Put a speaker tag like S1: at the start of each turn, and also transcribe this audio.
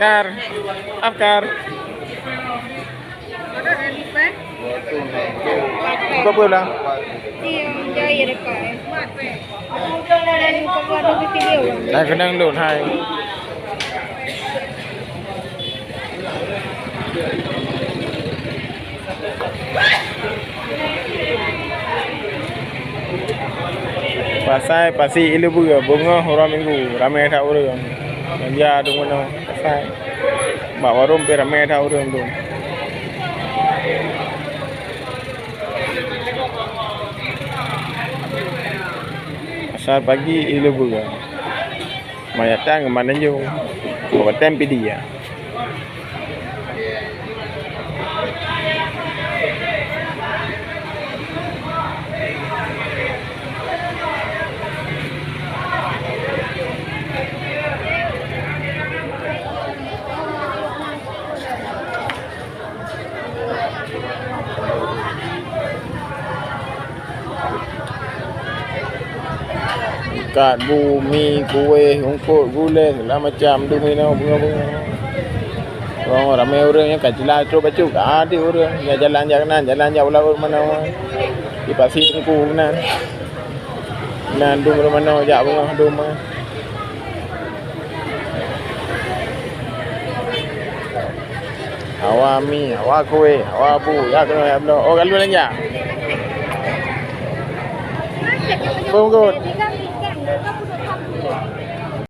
S1: Kar, Afkar. Buka pula. Dah kena load hai. Pasai pasi ilu bunga orang minggu ramai tak orang. Dia tu mana pasai. Bawa warung pe ramai tak orang tu. Pasar pagi ilu bunga. Mayatang mana jauh. Bawa tempi dia. Kat bumi, kuih, rumput, gula segala macam tu minum bunga-bunga. Orang ramai orang yang kat jelas terus baca ada orang yang jalan jalan jauh mana di pasir Tengku nan. Nan dum mana jak bunga dum. Awak mi, awak kuih, awak bu, ya kena ya belum. Oh kalau lanja. Bungkut.